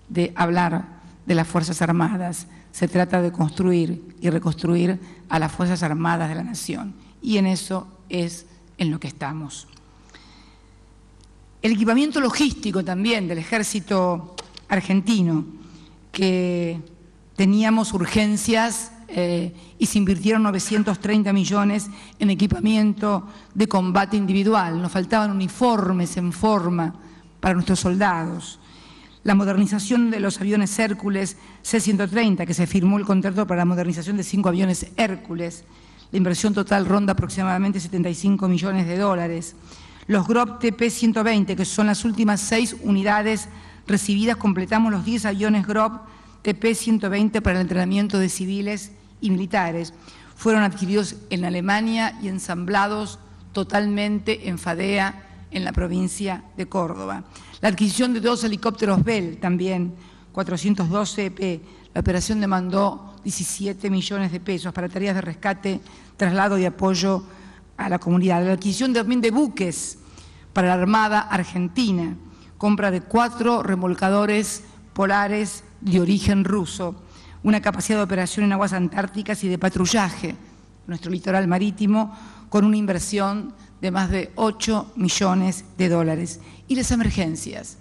de hablar de las Fuerzas Armadas, se trata de construir y reconstruir a las Fuerzas Armadas de la Nación. Y en eso es en lo que estamos. El equipamiento logístico también del Ejército argentino, que teníamos urgencias y se invirtieron 930 millones en equipamiento de combate individual. Nos faltaban uniformes en forma para nuestros soldados. La modernización de los aviones Hércules C-130, que se firmó el contrato para la modernización de 5 aviones Hércules. La inversión total ronda aproximadamente 75 millones de dólares. Los GROP TP-120, que son las últimas 6 unidades recibidas, completamos los 10 aviones GROP TP-120 para el entrenamiento de civiles y militares. Fueron adquiridos en Alemania y ensamblados totalmente en Fadea, en la provincia de Córdoba. La adquisición de 2 helicópteros Bell, también 412 EP. La operación demandó 17 millones de pesos para tareas de rescate, traslado y apoyo a la comunidad. La adquisición también de buques para la Armada Argentina, compra de 4 remolcadores polares de origen ruso, una capacidad de operación en aguas antárticas y de patrullaje en nuestro litoral marítimo, con una inversión de más de 8 millones de dólares. Y las emergencias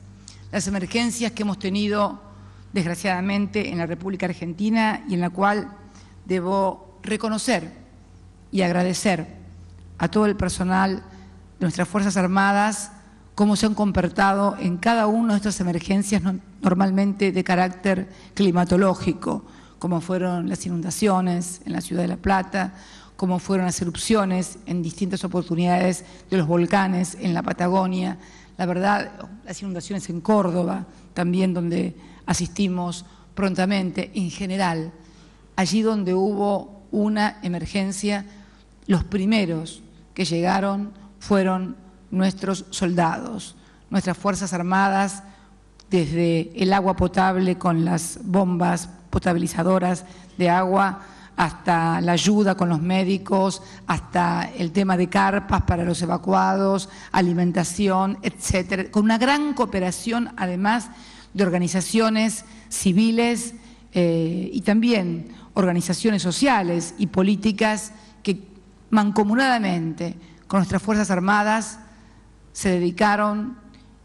que hemos tenido desgraciadamente en la República Argentina y en la cual debo reconocer y agradecer a todo el personal de nuestras Fuerzas Armadas cómo se han comportado en cada una de estas emergencias normalmente de carácter climatológico, como fueron las inundaciones en la ciudad de La Plata, como fueron las erupciones en distintas oportunidades de los volcanes en la Patagonia, la verdad, las inundaciones en Córdoba, también donde asistimos prontamente, en general, allí donde hubo una emergencia, los primeros que llegaron fueron nuestros soldados, nuestras Fuerzas Armadas, desde el agua potable con las bombas potabilizadoras de agua hasta la ayuda con los médicos, hasta el tema de carpas para los evacuados, alimentación, etcétera, con una gran cooperación además de organizaciones civiles y también organizaciones sociales y políticas que mancomunadamente con nuestras Fuerzas Armadas se dedicaron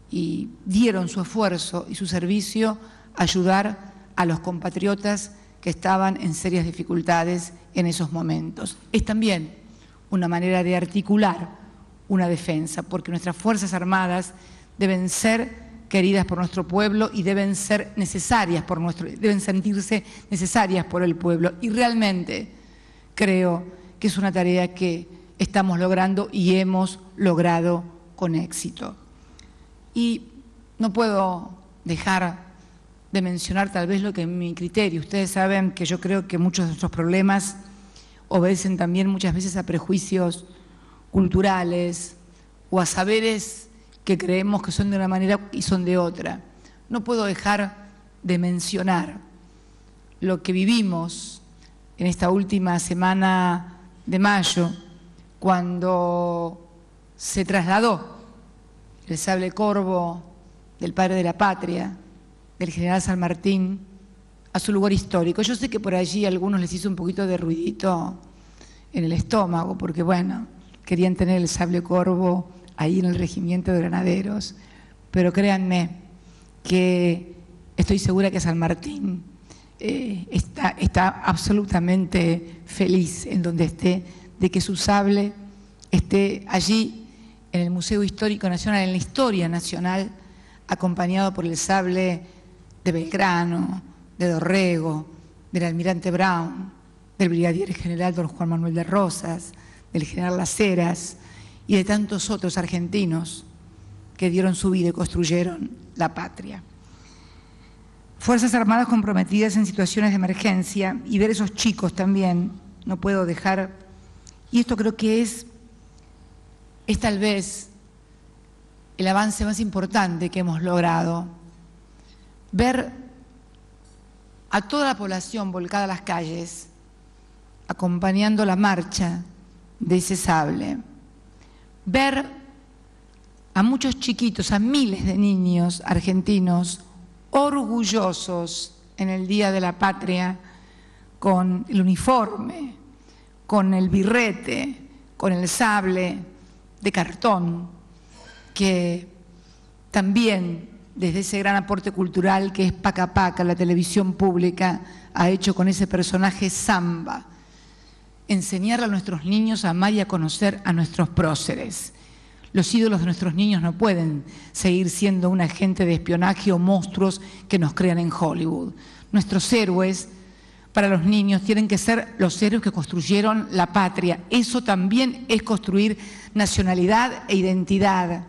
y dieron su esfuerzo y su servicio a ayudar a los compatriotas que estaban en serias dificultades en esos momentos. Es también una manera de articular una defensa, porque nuestras Fuerzas Armadas deben ser queridas por nuestro pueblo y deben ser necesarias deben sentirse necesarias por el pueblo. Y realmente creo que es una tarea que estamos logrando y hemos logrado con éxito. Y no puedo dejar de mencionar tal vez lo que es mi criterio. Ustedes saben que yo creo que muchos de nuestros problemas obedecen también muchas veces a prejuicios culturales o a saberes que creemos que son de una manera y son de otra. No puedo dejar de mencionar lo que vivimos en esta última semana de mayo, cuando se trasladó el sable corvo del padre de la patria, del general San Martín, a su lugar histórico. Yo sé que por allí a algunos les hizo un poquito de ruidito en el estómago, porque bueno, querían tener el sable corvo ahí en el regimiento de granaderos, pero créanme que estoy segura que San Martín está absolutamente feliz en donde esté, de que su sable esté allí en el Museo Histórico Nacional, en la historia nacional, acompañado por el sable de Belgrano, de Dorrego, del almirante Brown, del brigadier general don Juan Manuel de Rosas, del general Las Heras y de tantos otros argentinos que dieron su vida y construyeron la patria. Fuerzas Armadas comprometidas en situaciones de emergencia, y ver esos chicos también, no puedo dejar, y esto creo que es tal vez el avance más importante que hemos logrado, ver a toda la población volcada a las calles, acompañando la marcha de ese sable, ver a muchos chiquitos, a miles de niños argentinos orgullosos en el Día de la Patria, con el uniforme, con el birrete, con el sable de cartón, que también desde ese gran aporte cultural que es Paca Paca, la televisión pública, ha hecho con ese personaje Samba, enseñarle a nuestros niños a amar y a conocer a nuestros próceres. Los ídolos de nuestros niños no pueden seguir siendo un agente de espionaje o monstruos que nos crean en Hollywood. Nuestros héroes para los niños tienen que ser los héroes que construyeron la patria. Eso también es construir nacionalidad e identidad.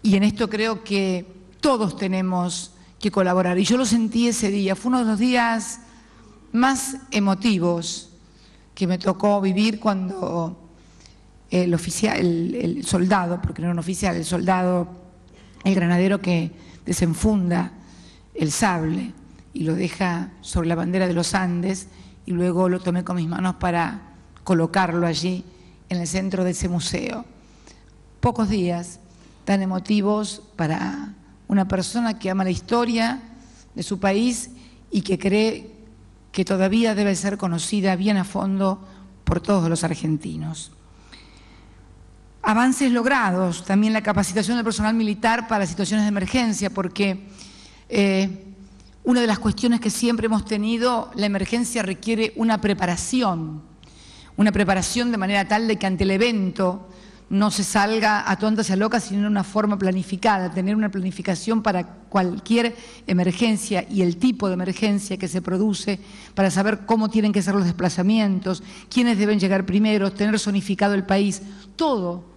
Y en esto creo que todos tenemos que colaborar. Y yo lo sentí ese día. Fue uno de los días más emotivos que me tocó vivir cuando el soldado, porque no era un oficial, el soldado, el granadero que desenfunda el sable y lo deja sobre la bandera de los Andes, y luego lo tomé con mis manos para colocarlo allí en el centro de ese museo. Pocos días tan emotivos para una persona que ama la historia de su país y que cree que todavía debe ser conocida bien a fondo por todos los argentinos. Avances logrados, también la capacitación del personal militar para situaciones de emergencia, porque una de las cuestiones que siempre hemos tenido, la emergencia requiere una preparación de manera tal de que ante el evento no se salga a tontas y a locas, sino en una forma planificada, tener una planificación para cualquier emergencia y el tipo de emergencia que se produce, para saber cómo tienen que ser los desplazamientos, quiénes deben llegar primero, tener zonificado el país, todo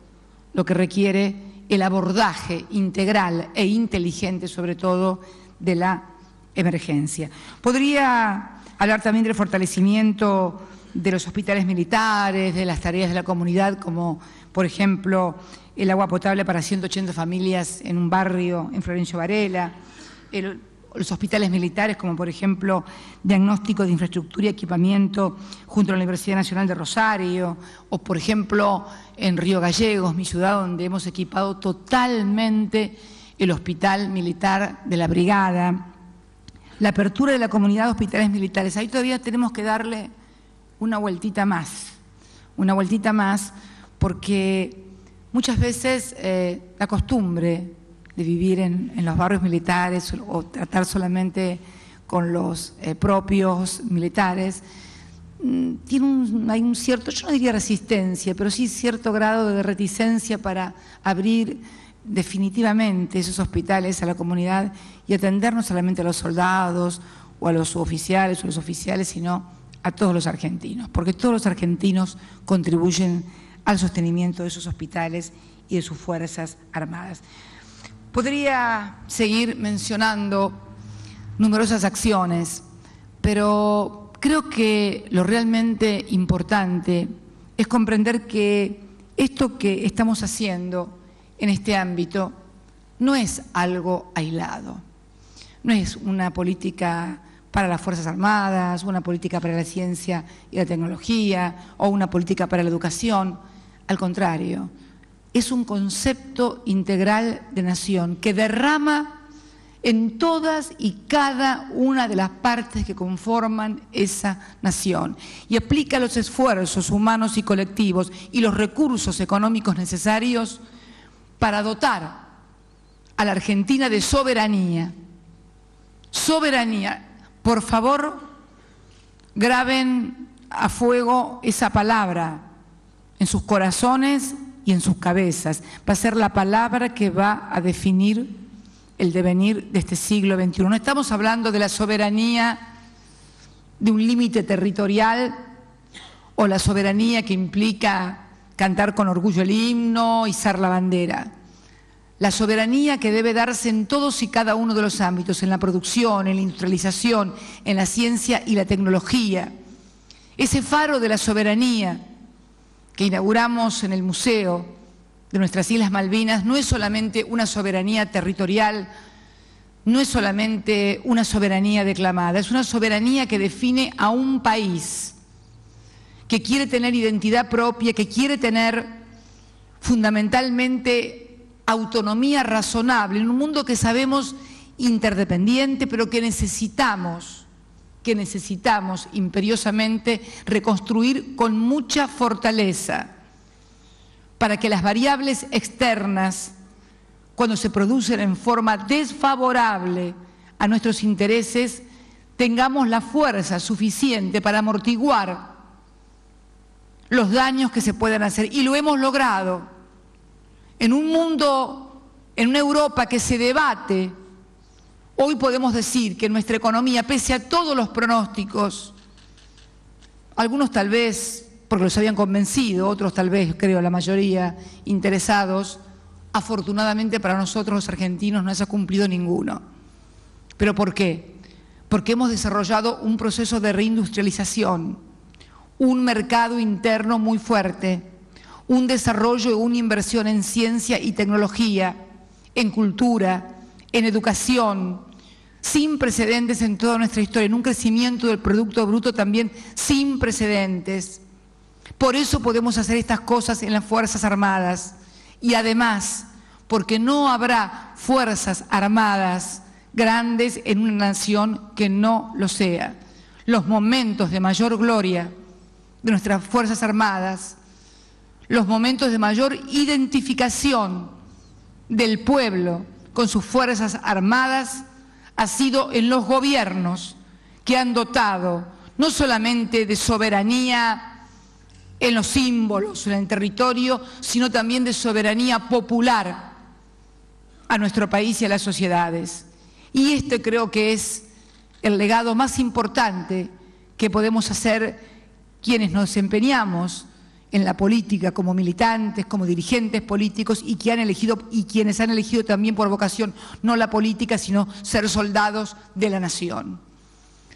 lo que requiere el abordaje integral e inteligente, sobre todo, de la emergencia. Podría hablar también del fortalecimiento de los hospitales militares, de las tareas de la comunidad, como por ejemplo el agua potable para 180 familias en un barrio en Florencio Varela, los hospitales militares, como por ejemplo diagnóstico de infraestructura y equipamiento junto a la Universidad Nacional de Rosario, o por ejemplo en Río Gallegos, mi ciudad, donde hemos equipado totalmente el hospital militar de la brigada, la apertura de la comunidad de hospitales militares. Ahí todavía tenemos que darle una vueltita más, porque muchas veces la costumbre de vivir en los barrios militares o tratar solamente con los propios militares, hay un cierto, yo no diría resistencia, pero sí cierto grado de reticencia para abrir definitivamente esos hospitales a la comunidad y atender no solamente a los soldados o a los suboficiales o los oficiales, sino a todos los argentinos, porque todos los argentinos contribuyen al sostenimiento de esos hospitales y de sus Fuerzas Armadas. Podría seguir mencionando numerosas acciones, pero creo que lo realmente importante es comprender que esto que estamos haciendo en este ámbito no es algo aislado, no es una política para las Fuerzas Armadas, una política para la ciencia y la tecnología o una política para la educación. Al contrario, es un concepto integral de nación que derrama en todas y cada una de las partes que conforman esa nación y aplica los esfuerzos humanos y colectivos y los recursos económicos necesarios para dotar a la Argentina de soberanía. Soberanía. Por favor, graben a fuego esa palabra en sus corazones y en sus cabezas. Va a ser la palabra que va a definir el devenir de este siglo XXI. No estamos hablando de la soberanía de un límite territorial o la soberanía que implica cantar con orgullo el himno, izar la bandera. La soberanía que debe darse en todos y cada uno de los ámbitos, en la producción, en la industrialización, en la ciencia y la tecnología. Ese faro de la soberanía que inauguramos en el Museo de nuestras Islas Malvinas no es solamente una soberanía territorial, no es solamente una soberanía declamada, es una soberanía que define a un país que quiere tener identidad propia, que quiere tener fundamentalmente autonomía razonable en un mundo que sabemos interdependiente, pero que necesitamos imperiosamente reconstruir con mucha fortaleza para que las variables externas, cuando se producen en forma desfavorable a nuestros intereses, tengamos la fuerza suficiente para amortiguar los daños que se puedan hacer. Y lo hemos logrado. En un mundo, en una Europa que se debate, hoy podemos decir que nuestra economía, pese a todos los pronósticos, algunos tal vez porque los habían convencido, otros tal vez, creo, la mayoría interesados, afortunadamente para nosotros los argentinos no se ha cumplido ninguno. ¿Pero por qué? Porque hemos desarrollado un proceso de reindustrialización, un mercado interno muy fuerte, un desarrollo y una inversión en ciencia y tecnología, en cultura, en educación, sin precedentes en toda nuestra historia, en un crecimiento del Producto Bruto también sin precedentes. Por eso podemos hacer estas cosas en las Fuerzas Armadas y además porque no habrá Fuerzas Armadas grandes en una nación que no lo sea. Los momentos de mayor gloria de nuestras Fuerzas Armadas, los momentos de mayor identificación del pueblo con sus Fuerzas Armadas ha sido en los gobiernos que han dotado no solamente de soberanía en los símbolos, en el territorio, sino también de soberanía popular a nuestro país y a las sociedades. Y este creo que es el legado más importante que podemos hacer quienes nos empeñamos en la política como militantes, como dirigentes políticos y que han elegido y quienes han elegido también por vocación no la política, sino ser soldados de la nación.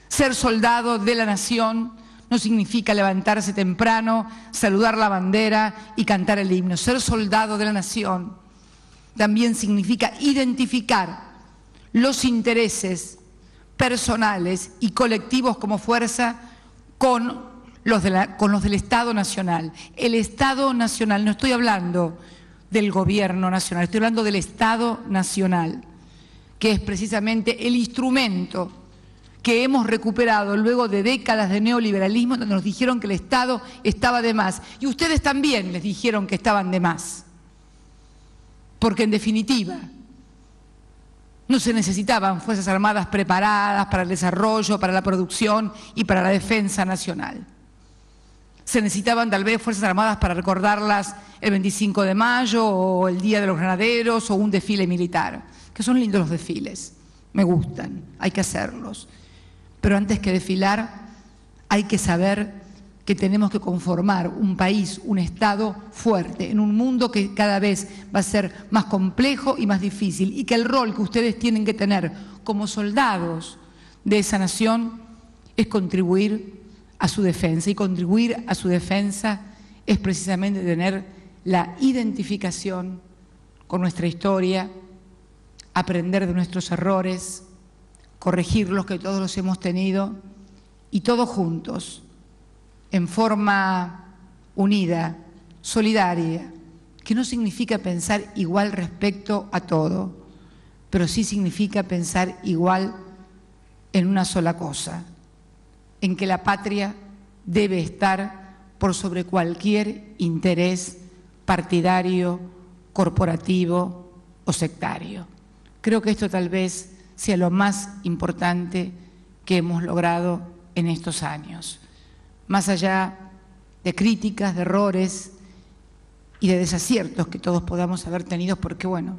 Ser soldado de la nación no significa levantarse temprano, saludar la bandera y cantar el himno. Ser soldado de la nación también significa identificar los intereses personales y colectivos como fuerza con los del Estado Nacional. El Estado Nacional, no estoy hablando del Gobierno Nacional, estoy hablando del Estado Nacional, que es precisamente el instrumento que hemos recuperado luego de décadas de neoliberalismo, donde nos dijeron que el Estado estaba de más. Y ustedes también les dijeron que estaban de más. Porque en definitiva, no se necesitaban Fuerzas Armadas preparadas para el desarrollo, para la producción y para la defensa nacional. Se necesitaban tal vez Fuerzas Armadas para recordarlas el 25 de mayo o el Día de los Granaderos o un desfile militar, que son lindos los desfiles, me gustan, hay que hacerlos. Pero antes que desfilar hay que saber que tenemos que conformar un país, un Estado fuerte, en un mundo que cada vez va a ser más complejo y más difícil, y que el rol que ustedes tienen que tener como soldados de esa nación es contribuir a su defensa, y contribuir a su defensa es precisamente tener la identificación con nuestra historia, aprender de nuestros errores, corregirlos, que todos los hemos tenido, y todos juntos, en forma unida, solidaria, que no significa pensar igual respecto a todo, pero sí significa pensar igual en una sola cosa, en que la patria debe estar por sobre cualquier interés partidario, corporativo o sectario. Creo que esto tal vez sea lo más importante que hemos logrado en estos años. Más allá de críticas, de errores y de desaciertos que todos podamos haber tenido, porque bueno,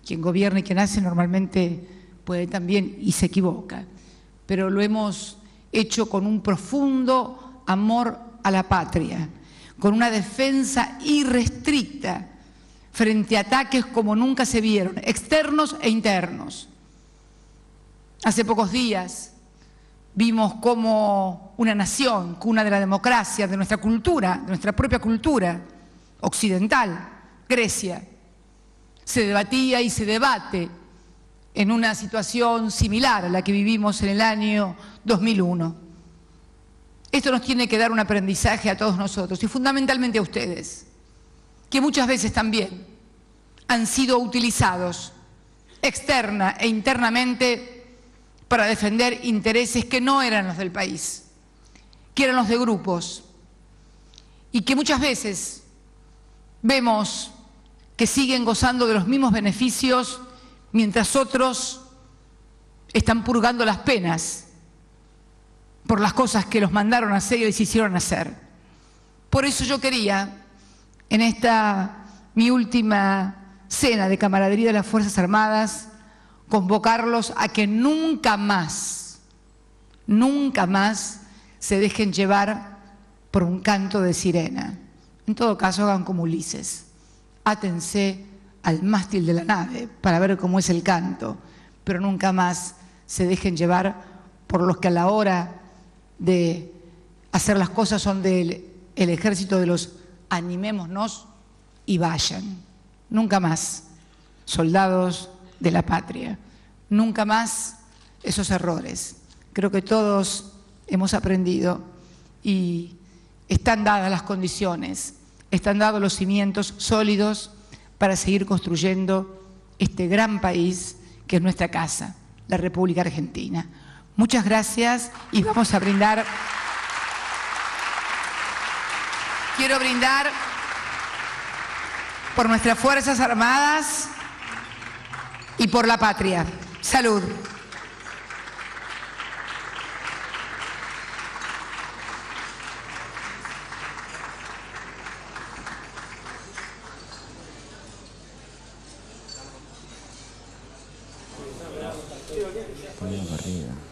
quien gobierna y quien hace normalmente puede también y se equivoca, pero lo hemos hecho con un profundo amor a la patria, con una defensa irrestricta frente a ataques como nunca se vieron, externos e internos. Hace pocos días vimos cómo una nación, cuna de la democracia, de nuestra cultura, de nuestra propia cultura occidental, Grecia, se debatía y se debate en una situación similar a la que vivimos en el año 2001. Esto nos tiene que dar un aprendizaje a todos nosotros y fundamentalmente a ustedes, que muchas veces también han sido utilizados externa e internamente para defender intereses que no eran los del país, que eran los de grupos, y que muchas veces vemos que siguen gozando de los mismos beneficios mientras otros están purgando las penas por las cosas que los mandaron a hacer y les hicieron hacer. Por eso yo quería, en esta mi última cena de camaradería de las Fuerzas Armadas, convocarlos a que nunca más se dejen llevar por un canto de sirena. En todo caso, hagan como Ulises, átense al mástil de la nave para ver cómo es el canto, pero nunca más se dejen llevar por los que a la hora de hacer las cosas son del ejército de los animémonos y vayan. Nunca más, soldados de la patria, nunca más esos errores. Creo que todos hemos aprendido y están dadas las condiciones, están dados los cimientos sólidos para seguir construyendo este gran país que es nuestra casa, la República Argentina. Muchas gracias y vamos a brindar. Quiero brindar por nuestras Fuerzas Armadas y por la patria. Salud. Ponelo para arriba.